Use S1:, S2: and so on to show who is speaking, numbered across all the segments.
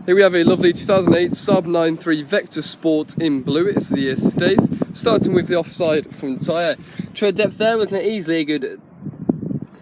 S1: Here we have a lovely 2008 Saab 9.3 Vector Sport in blue. It's the estate. Starting with the offside front tyre. Tread depth there, looking at easily a good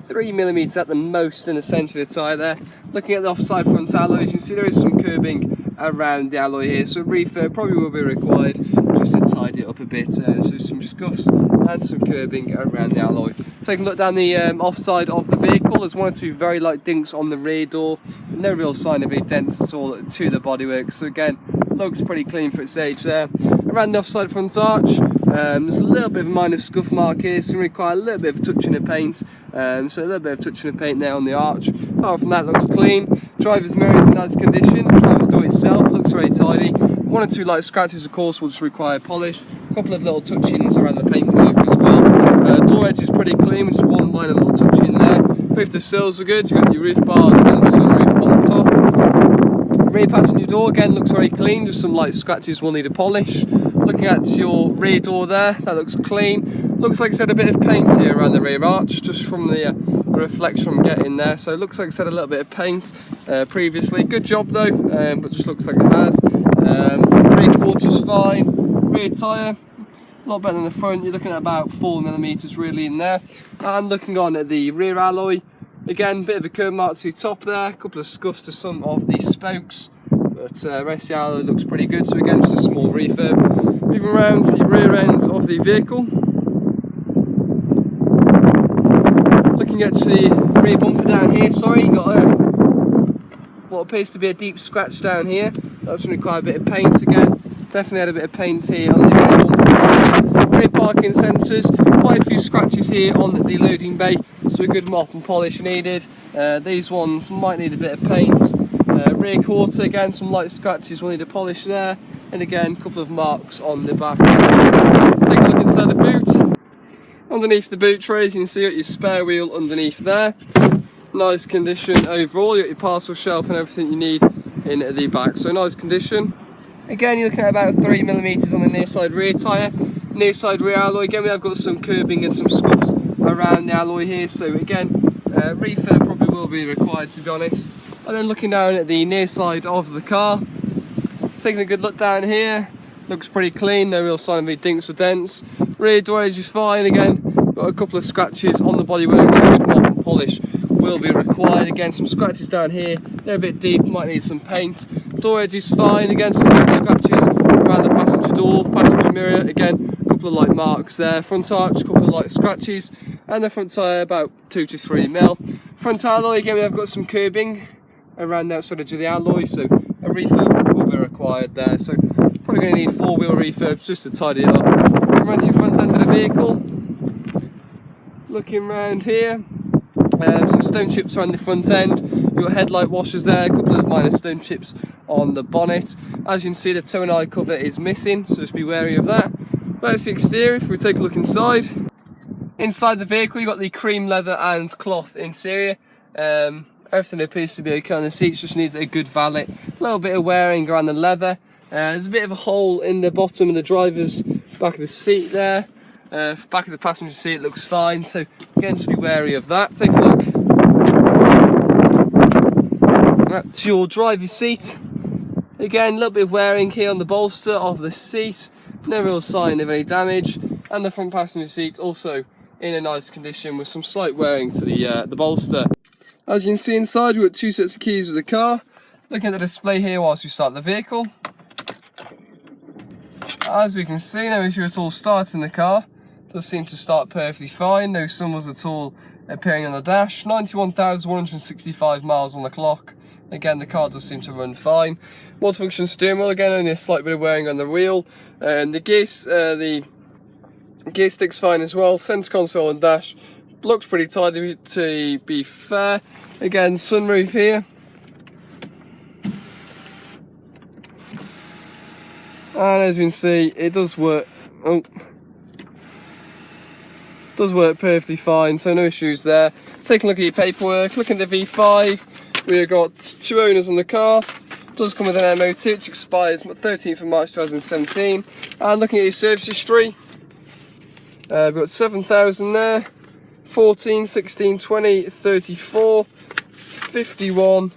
S1: 3mm at the most in the centre of the tyre there. Looking at the offside front alloy, you can see there is some curbing around the alloy here, so a refurb probably will be required just to tidy it up a bit. So some scuffs and some curbing around the alloy. Taking a look down the offside of the vehicle, there's one or two very light dinks on the rear door. No real sign of any dents at all to the bodywork, so again, looks pretty clean for its age there. Around the offside front arch, there's a little bit of a minor scuff mark here, so it's going to require a little bit of touching of paint. So a little bit of touching of paint there on the arch. Apart from that, looks clean. Driver's mirror is in nice condition. Driver's door itself looks very tidy. One or two light scratches, of course, will just require polish. A couple of little touch-ins around the paintwork as well. Door edge is pretty clean, with just one minor little touch in there. Both the sills are good. You've got your roof bars and sunroof on the top. Rear passenger door again looks very clean. Just some light scratches will need a polish. Looking at your rear door there, that looks clean. Looks like I said a bit of paint here around the rear arch, just from the reflection I'm getting there. So it looks like I said a little bit of paint previously. Good job though, but just looks like it has. Rear quarter's fine. Rear tyre, a lot better than the front. You're looking at about 4mm really in there. And looking on at the rear alloy, again, bit of a curb mark to the top there. A couple of scuffs to some of the spokes, but the rest of the alloy looks pretty good. So again, just a small refurb. Moving around to the rear end of the vehicle. Looking at the rear bumper down here, sorry, you got what appears to be a deep scratch down here. That's going to require a bit of paint again. Definitely had a bit of paint here on the rear bumper. Rear parking sensors, quite a few scratches here on the loading bay, so a good mop and polish needed. These ones might need a bit of paint. Rear quarter, again, some light scratches will need a polish there. And again, a couple of marks on the back. Take a look inside the boot. Underneath the boot trays, you can see you got your spare wheel underneath there. Nice condition overall. You got your parcel shelf and everything you need in the back. So nice condition. Again, you're looking at about 3mm on the near side rear tyre. Near side rear alloy. Again, we have got some curbing and some scuffs around the alloy here. So again, refurb probably will be required, to be honest. And then looking down at the near side of the car. Taking a good look down here, looks pretty clean, no real sign of any dinks or dents. Rear door edge is fine again, got a couple of scratches on the bodywork, so a good mop and polish will be required. Again, some scratches down here, they're a bit deep, might need some paint. Door edge is fine, again some light scratches around the passenger door, passenger mirror, again a couple of light marks there. Front arch, a couple of light scratches, and the front tyre about 2 to 3mm. Front alloy, again we have got some curbing around the outside edge of the alloy, so a refurb will be required there. So probably going to need 4-wheel refurbs just to tidy it up. Around to the front end of the vehicle. Looking around here, some stone chips around the front end. Your headlight washers there, a couple of minor stone chips on the bonnet. As you can see, the tow and eye cover is missing, so just be wary of that. That's the exterior. If we take a look inside. Inside the vehicle, you've got the cream leather and cloth interior. Everything appears to be okay on the seats, just needs a good valet. A little bit of wearing around the leather. There's a bit of a hole in the bottom of the driver's back of the seat there. Back of the passenger seat looks fine, so again, just be wary of that. Take a look. That's your driver's seat. Again, a little bit of wearing here on the bolster of the seat. No real sign of any damage. And the front passenger seat also in a nice condition with some slight wearing to the bolster. As you can see inside, we've got 2 sets of keys with the car. Looking at the display here whilst we start the vehicle. As we can see, no issue at all starting the car. Does seem to start perfectly fine. No summers at all appearing on the dash. 91,165 miles on the clock. Again, the car does seem to run fine. Multifunction steering wheel, again, only a slight bit of wearing on the wheel. And the gear stick's fine as well. Centre console and dash looks pretty tidy, to be fair. Again, sunroof here. And as you can see, it does work. Does work perfectly fine, so no issues there. Take a look at your paperwork. Looking at the V5, we've got 2 owners on the car. Does come with an MOT, which expires 13th of March 2017. And looking at your service history, we've got 7,000 there. 14, 16, 20, 34, 51,